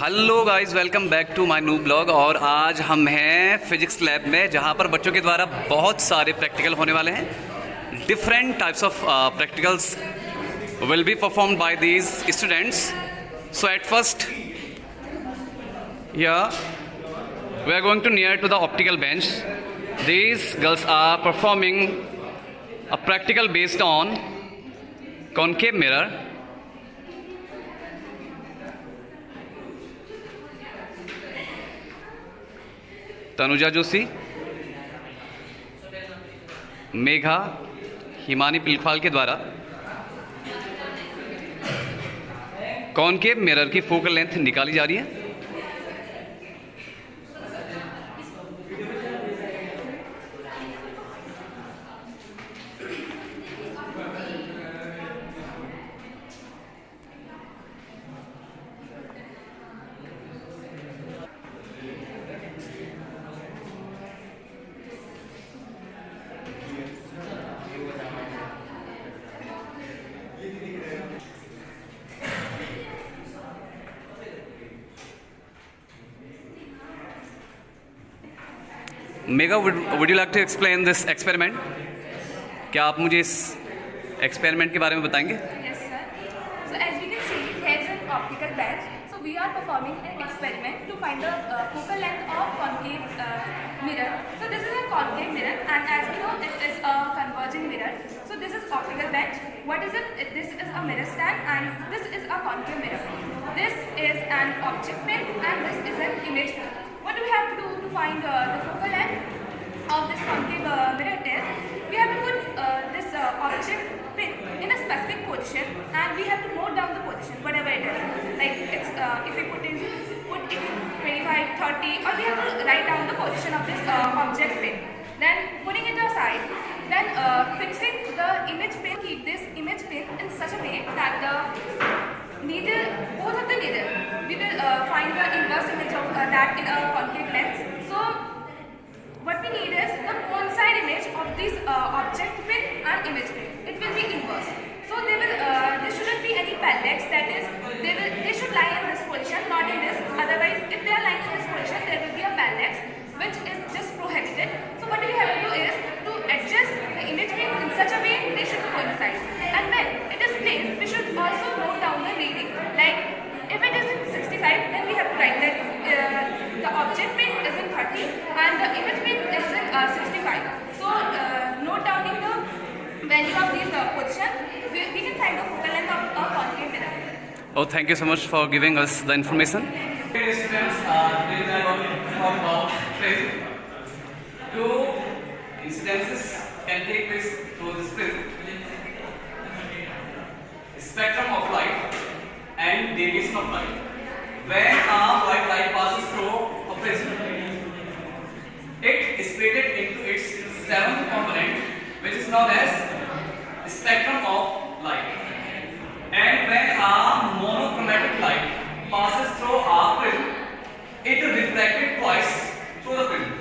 Hello guys, welcome back to my new blog. और आज हम हैं फिजिक्स लैब में, जहां पर बच्चों के द्वारा बहुत सारे प्रैक्टिकल होने वाले हैं। Different types of practicals will be performed by these students. So at first, yeah, we are going to near to the optical bench. These girls are performing a practical based on concave mirror. Tanuja Joshi, Megha, Himani Pilkhal के द्वारा concave mirror की focal length निकाली जा रही है। Megha, would you like to explain this experiment? क्या आप मुझे इस एक्सपेरिमेंट के बारे में बताएंगे? Yes, sir. So as we can see, here is an optical bench. So we are performing an experiment to find the focal length of concave mirror. So this is a concave mirror, and as we know, it is a converging mirror. So this is optical bench. What is it? This is a mirror stand, and this is a concave mirror. This is an object pin, and this is an image pin. What do we have to do to find the focal length of this concave mirror test? We have to put this object pin in a specific position, and we have to note down the position, whatever it is. Like it's if we put it in 25, 30, or we have to write down the position of this object pin. Then putting it aside, then fixing the image pin. Keep this image pin in such a way that the needle, both of the needle, we will find the inverse image of that in a concave lens. So what we need is the coincide image of this object pin and image pin. It will be inverse. So there shouldn't be any parallax. That is, they should lie in this position, not in this. Otherwise, if they are lying in this position, there will be a parallax, which is just prohibited. So what we have to do is to adjust the image pin in such a way they should coincide. And when it is placed, we should also note down the reading. Like if it is in 65, then we have to write that the object pin is in 30 and the image pin is in 65. So note down in the value of these position, we can find the focal length of a concave mirror. Oh, thank you so much for giving us the information. Students, today we are going to talk about prism. Two incidences can take place through this prism: spectrum of light and deviation of light. When a white light passes through a prism, it is split into its 7 component, which is known as spectrum of light. And when a monochromatic light passes through a prism, it is reflected twice through the prism.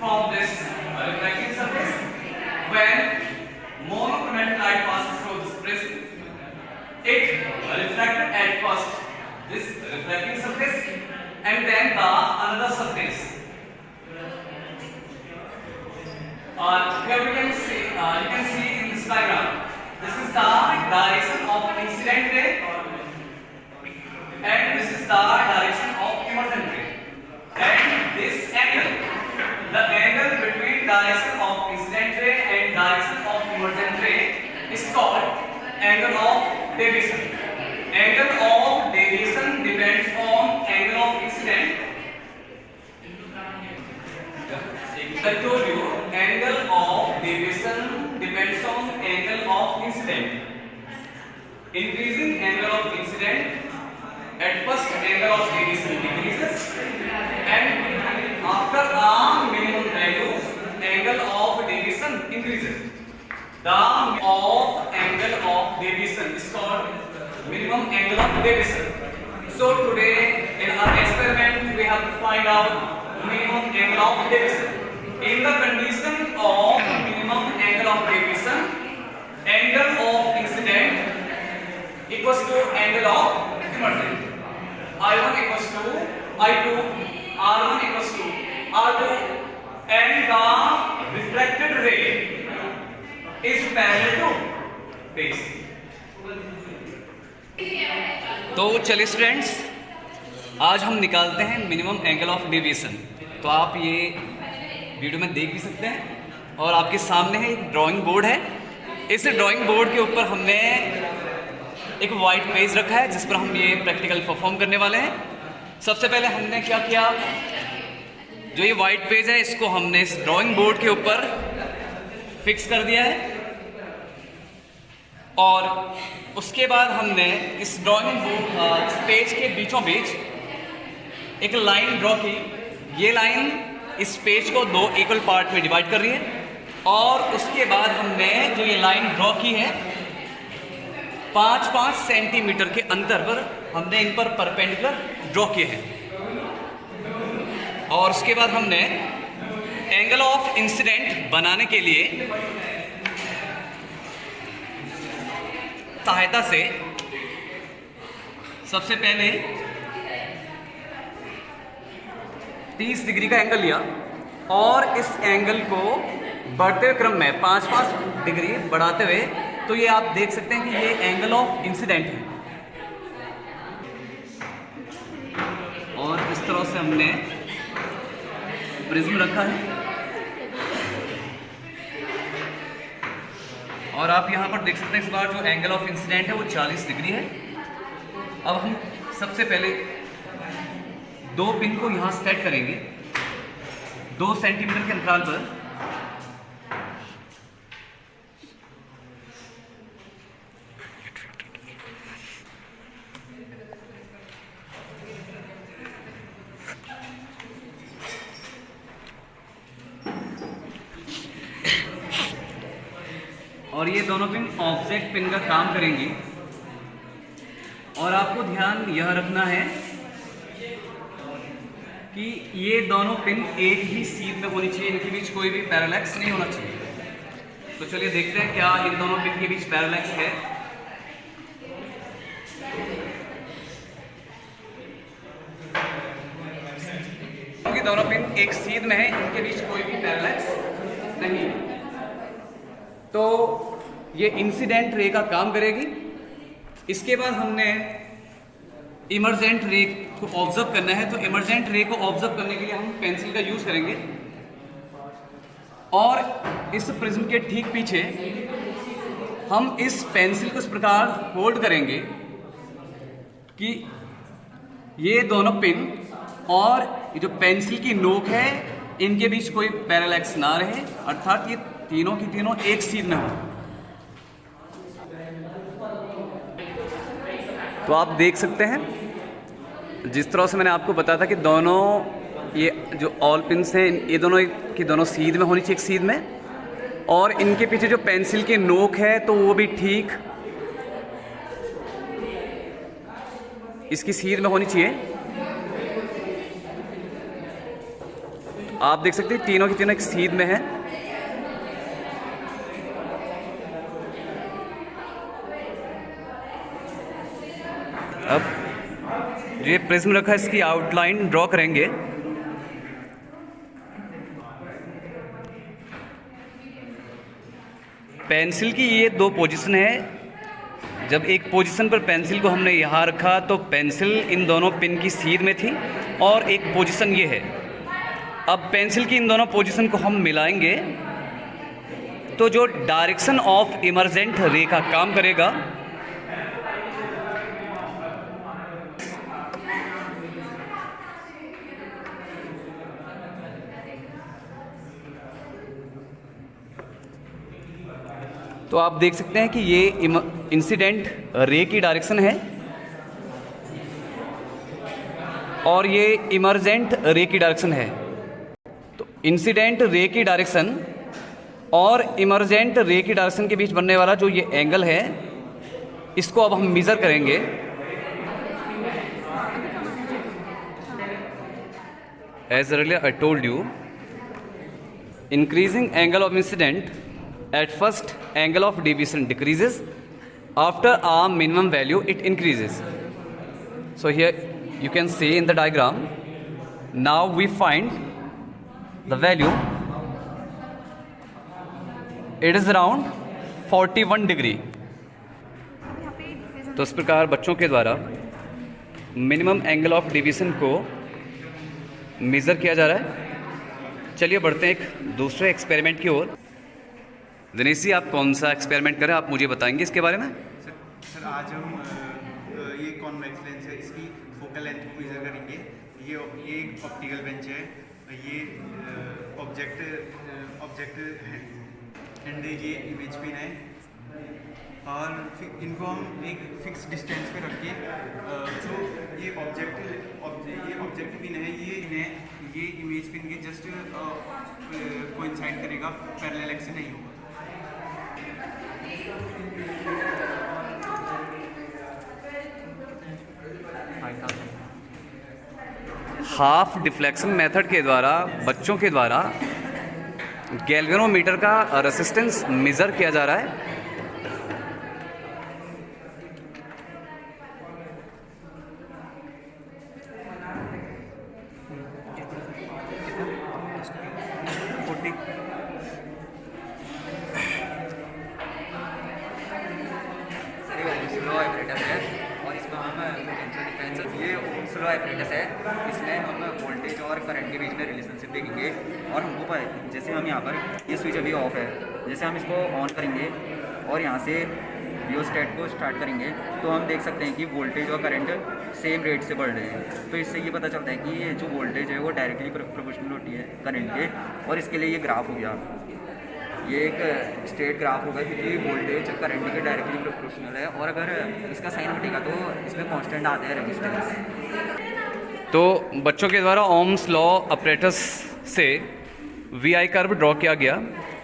From this reflecting surface, when monochromatic light passes through this prism, it reflected at first this reflecting surface and then the another surface. Here we can see, you can see in this diagram, this is the direction of incident ray and this is the direction of emergent ray. And this angle, the angle between direction of incident ray and direction of emergent ray is called angle of deviation. Angle of deviation depends on angle of incident. I told you, angle of deviation depends on angle of incident. Increasing angle of incident, at first angle of deviation decreases, and after a minimum value, angle of deviation increases. The angle of deviation is called minimum angle of deviation. So today in our experiment we have to find out minimum angle of deviation. In the condition of minimum angle of deviation, angle of incident equals to angle of emergent. I1 equals to I2, R1 equals to R2, and the refracted ray is parallel to base. तो चलिए students, आज हम निकालते हैं minimum angle of deviation. तो आप ये video में देख भी सकते हैं और आपके सामने है एक ड्राइंग बोर्ड है। इस ड्राइंग बोर्ड के ऊपर हमने एक वाइट पेज रखा है जिस पर हम ये प्रैक्टिकल परफॉर्म करने वाले हैं। सबसे पहले हमने क्या किया, जो ये वाइट पेज है इसको हमने इस ड्राइंग बोर्ड के ऊपर फिक्स कर दिया है और उसके बाद हमने इस ड्राइंग बोर्ड इस पेज के बीचों बीच एक लाइन ड्रॉ की। ये लाइन इस पेज को दो इक्वल पार्ट में डिवाइड कर रही है और उसके बाद हमने जो ये लाइन ड्रॉ की है 5-5 सेंटीमीटर के अंतर पर हमने इन पर परपेंडिकुलर ड्रॉ किए हैं। और उसके बाद हमने एंगल ऑफ इंसिडेंट बनाने के लिए सहायता से सबसे पहले 30 डिग्री का एंगल लिया और इस एंगल को बढ़ते हुए क्रम में 5-5 डिग्री बढ़ाते हुए, तो ये आप देख सकते हैं कि ये एंगल ऑफ इंसिडेंट है। और इस तरह से हमने प्रिज्म रखा है और आप यहाँ पर देख सकते हैं इस बार जो एंगल ऑफ इंसिडेंट है वो 40 डिग्री है। अब हम सबसे पहले दो पिन को यहाँ सेट करेंगे 2 सेंटीमीटर के अंतराल पर। और ये दोनों पिन ऑब्जेक्ट पिन का काम करेंगी। और आपको ध्यान यह रखना है कि ये दोनों पिन एक ही सीध में होनी चाहिए, इनके बीच कोई भी पैरेलैक्स नहीं होना चाहिए। तो चलिए देखते हैं क्या इन दोनों पिन के बीच पैरेलैक्स है। क्योंकि दोनों पिन एक सीध में है, इनके बीच कोई भी पैरेलैक्स नहीं है। तो ये इंसिडेंट रे का काम करेगी। इसके बाद हमने इमर्जेंट रे को ऑब्जर्व करना है। तो इमर्जेंट रे को ऑब्जर्व करने के लिए हम पेंसिल का यूज करेंगे और इस प्रिज्म के ठीक पीछे हम इस पेंसिल को इस प्रकार होल्ड करेंगे कि ये दोनों पिन और ये जो पेंसिल की नोक है इनके बीच कोई पैरेलैक्स ना रहे, अर्थात ये तीनों की तीनों एक सीध में हो। तो आप देख सकते हैं जिस तरह से मैंने आपको बताया था कि दोनों ये जो ऑल पिन्स हैं ये दोनों की दोनों सीध में होनी चाहिए, एक सीध में, और इनके पीछे जो पेंसिल की नोक है तो वो भी ठीक इसकी सीध में होनी चाहिए। आप देख सकते हैं तीनों की तीनों एक सीध में है। अब जो ये प्रिज्म रखा है इसकी आउटलाइन ड्रॉ करेंगे। पेंसिल की ये दो पोजीशन है। जब एक पोजीशन पर पेंसिल को हमने यहाँ रखा तो पेंसिल इन दोनों पिन की सीध में थी और एक पोजीशन ये है। अब पेंसिल की इन दोनों पोजीशन को हम मिलाएंगे तो जो डायरेक्शन ऑफ इमर्जेंट रे का काम करेगा तो आप देख सकते हैं कि ये इंसिडेंट रे की डायरेक्शन है और ये इमर्जेंट रे की डायरेक्शन है। तो इंसिडेंट रे की डायरेक्शन और इमर्जेंट रे की डायरेक्शन के बीच बनने वाला जो ये एंगल है इसको अब हम मेजर करेंगे। As earlier I told you, increasing angle of incident at first angle of deviation decreases, after a minimum value it increases. So here you can see in the diagram, now we find the value, it is around 41 degree. तो इस प्रकार बच्चों के द्वारा minimum angle of division को measure किया जा रहा है। चलिए बढ़ते हैं एक दूसरे एक्सपेरिमेंट की ओर। दिनेश जी, आप कौन सा एक्सपेरिमेंट करें, आप मुझे बताएंगे इसके बारे में? सर आज हम ये कॉन्वेक्स लेंस है, इसकी फोकल लेंथ को मेजर करेंगे। ये एक ऑप्टिकल बेंच है, ये ऑब्जेक्ट है एंड ये इमेज पिन है, और इनको हम एक फिक्स डिस्टेंस पे रख के जो ये ऑब्जेक्ट पिन है ये इमेज पिन के जस्ट कोइंसाइड करेगा, पैरेलल एक्स से नहीं होगा। हाफ डिफ्लेक्शन मेथड के द्वारा बच्चों के द्वारा गैल्वेनोमीटर का रेसिस्टेंस मेज़र किया जा रहा है। स्लो ऑपरेटस है और इसमें हम पोटेंशियल डिफरेंस, ये स्लो ऑपरेटस है, इसमें हम वोल्टेज और करंट के बीच में रिलेशनशिप देखेंगे। और हमको जैसे हम यहाँ पर ये स्विच अभी ऑफ है, जैसे हम इसको ऑन करेंगे और यहाँ से रियोस्टेट को स्टार्ट करेंगे तो हम देख सकते हैं कि वोल्टेज और करंट सेम रेट से बढ़ रहे हैं। तो इससे ये पता चलता है कि ये जो वोल्टेज है वो डायरेक्टली प्रोपोर्शनल होती है करंट के, और इसके लिए ये ग्राफ हो गया, ये एक स्ट्रेट ग्राफ होगा क्योंकि वोल्टेज करंट के डायरेक्टली प्रोपोर्शनल है। और अगर इसका साइन हटेगा तो इसमें कांस्टेंट आते हैं रेजिस्टेंस। तो बच्चों के द्वारा ओम्स लॉ ऑपरेटस से VI कर्व ड्रॉ किया गया,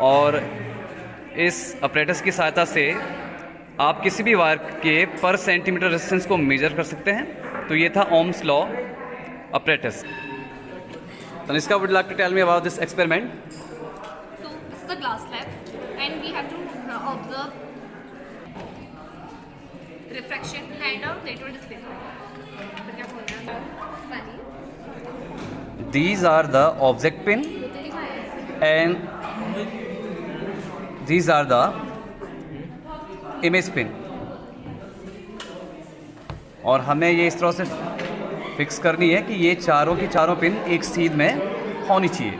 और इस ऑपरेटस की सहायता से आप किसी भी वायर के पर सेंटीमीटर रेजिस्टेंस को मेजर कर सकते हैं। तो ये था Ohm's law apparatus. Tanishka, would like to tell me about this experiment? So this is the glass slab, and we have to observe refraction and a lateral displacement. तो क्या बोल रहे हैं? पानी। These are the object pin and these are the image pin, और हमें ये इस तरह से फिक्स करनी है कि ये चारों की चारों पिन एक सीध में होनी चाहिए।